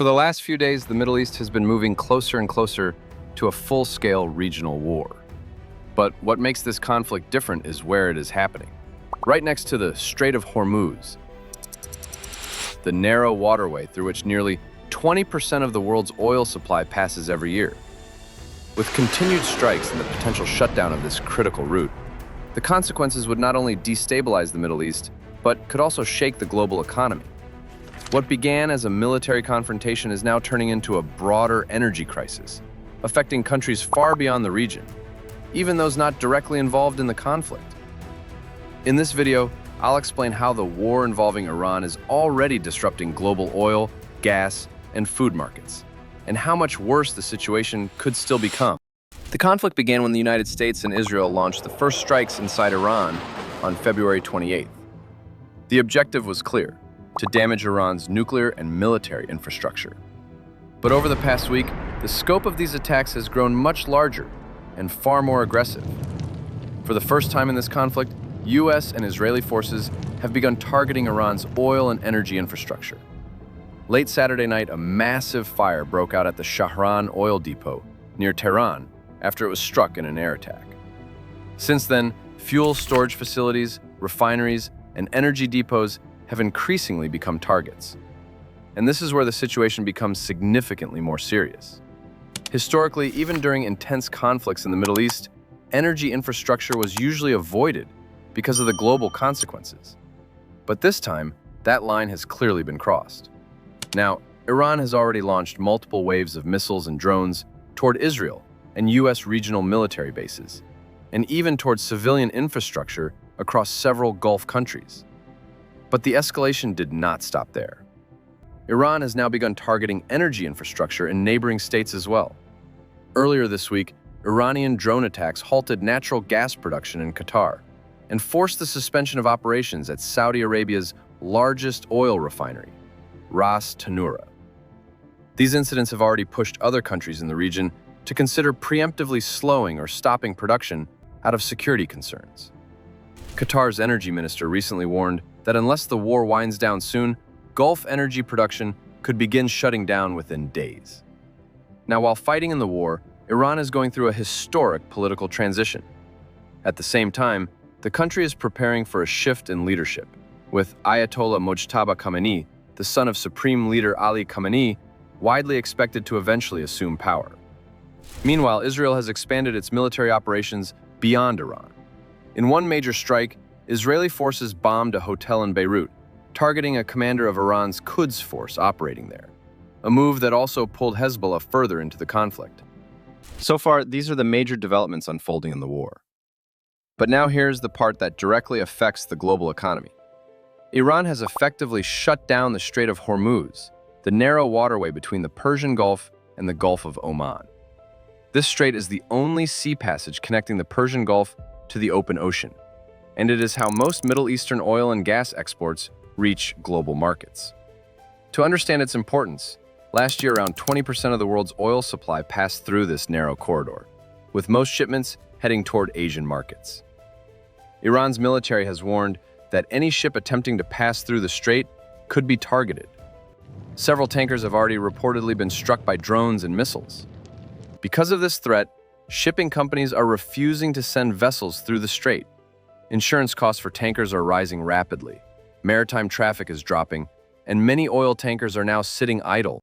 For the last few days, the Middle East has been moving closer and closer to a full-scale regional war. But what makes this conflict different is where it is happening. Right next to the Strait of Hormuz, the narrow waterway through which nearly 20% of the world's oil supply passes every year. With continued strikes and the potential shutdown of this critical route, the consequences would not only destabilize the Middle East, but could also shake the global economy. What began as a military confrontation is now turning into a broader energy crisis, affecting countries far beyond the region, even those not directly involved in the conflict. In this video, I'll explain how the war involving Iran is already disrupting global oil, gas, and food markets, and how much worse the situation could still become. The conflict began when the United States and Israel launched the first strikes inside Iran on February 28th. The objective was clear: to damage Iran's nuclear and military infrastructure. But over the past week, the scope of these attacks has grown much larger and far more aggressive. For the first time in this conflict, U.S. and Israeli forces have begun targeting Iran's oil and energy infrastructure. Late Saturday night, a massive fire broke out at the Shahran oil depot near Tehran after it was struck in an air attack. Since then, fuel storage facilities, refineries, and energy depots have increasingly become targets. And this is where the situation becomes significantly more serious. Historically, even during intense conflicts in the Middle East, energy infrastructure was usually avoided because of the global consequences. But this time, that line has clearly been crossed. Now, Iran has already launched multiple waves of missiles and drones toward Israel and U.S. regional military bases, and even toward civilian infrastructure across several Gulf countries. But the escalation did not stop there. Iran has now begun targeting energy infrastructure in neighboring states as well. Earlier this week, Iranian drone attacks halted natural gas production in Qatar and forced the suspension of operations at Saudi Arabia's largest oil refinery, Ras Tanura. These incidents have already pushed other countries in the region to consider preemptively slowing or stopping production out of security concerns. Qatar's energy minister recently warned that unless the war winds down soon, Gulf energy production could begin shutting down within days. Now, while fighting in the war, Iran is going through a historic political transition. At the same time, the country is preparing for a shift in leadership, with Ayatollah Mojtaba Khamenei, the son of Supreme Leader Ali Khamenei, widely expected to eventually assume power. Meanwhile, Israel has expanded its military operations beyond Iran. In one major strike, Israeli forces bombed a hotel in Beirut, targeting a commander of Iran's Quds force operating there, a move that also pulled Hezbollah further into the conflict. So far, these are the major developments unfolding in the war. But now here's the part that directly affects the global economy. Iran has effectively shut down the Strait of Hormuz, the narrow waterway between the Persian Gulf and the Gulf of Oman. This strait is the only sea passage connecting the Persian Gulf to the open ocean, and it is how most Middle Eastern oil and gas exports reach global markets. To understand its importance, last year around 20% of the world's oil supply passed through this narrow corridor, with most shipments heading toward Asian markets. Iran's military has warned that any ship attempting to pass through the strait could be targeted. Several tankers have already reportedly been struck by drones and missiles. Because of this threat, shipping companies are refusing to send vessels through the strait. Insurance costs for tankers are rising rapidly, maritime traffic is dropping, and many oil tankers are now sitting idle.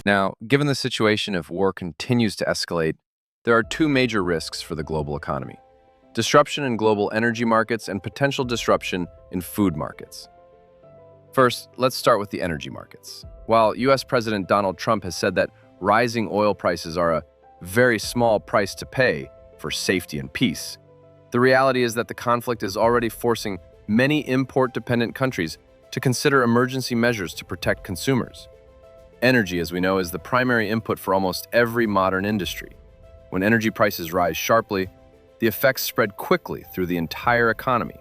Now, given the situation if war continues to escalate, there are two major risks for the global economy: disruption in global energy markets and potential disruption in food markets. First, let's start with the energy markets. While U.S. President Donald Trump has said that rising oil prices are a very small price to pay for safety and peace, the reality is that the conflict is already forcing many import-dependent countries to consider emergency measures to protect consumers. Energy, as we know, is the primary input for almost every modern industry. When energy prices rise sharply, the effects spread quickly through the entire economy,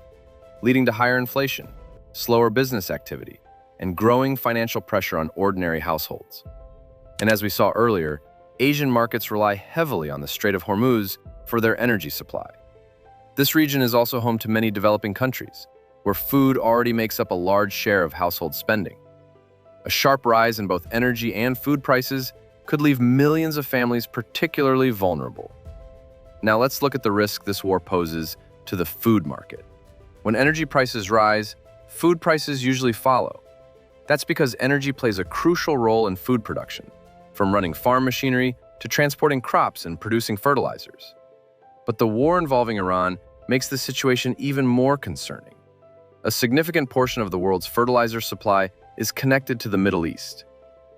leading to higher inflation, slower business activity, and growing financial pressure on ordinary households. And as we saw earlier, Asian markets rely heavily on the Strait of Hormuz for their energy supply. This region is also home to many developing countries, where food already makes up a large share of household spending. A sharp rise in both energy and food prices could leave millions of families particularly vulnerable. Now let's look at the risk this war poses to the food market. When energy prices rise, food prices usually follow. That's because energy plays a crucial role in food production, from running farm machinery to transporting crops and producing fertilizers. But the war involving Iran makes the situation even more concerning. A significant portion of the world's fertilizer supply is connected to the Middle East.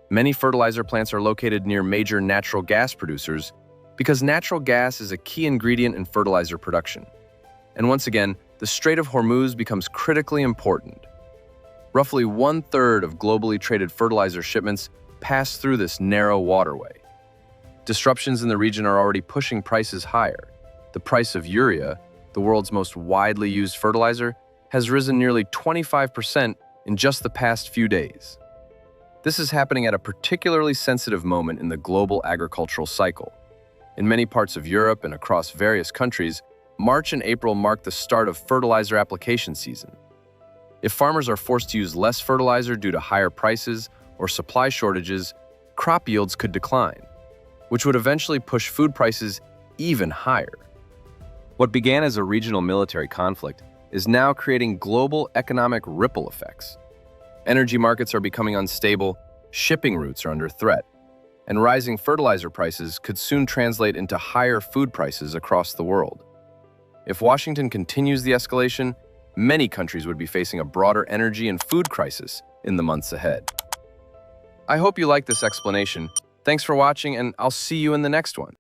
Many fertilizer plants are located near major natural gas producers because natural gas is a key ingredient in fertilizer production. And once again, the Strait of Hormuz becomes critically important. Roughly 1/3 of globally traded fertilizer shipments pass through this narrow waterway. Disruptions in the region are already pushing prices higher. The price of urea, the world's most widely used fertilizer, has risen nearly 25% in just the past few days. This is happening at a particularly sensitive moment in the global agricultural cycle. In many parts of Europe and across various countries, March and April mark the start of fertilizer application season. If farmers are forced to use less fertilizer due to higher prices or supply shortages, crop yields could decline, which would eventually push food prices even higher. What began as a regional military conflict is now creating global economic ripple effects. Energy markets are becoming unstable, shipping routes are under threat, and rising fertilizer prices could soon translate into higher food prices across the world. If Washington continues the escalation, many countries would be facing a broader energy and food crisis in the months ahead. I hope you liked this explanation. Thanks for watching, and I'll see you in the next one.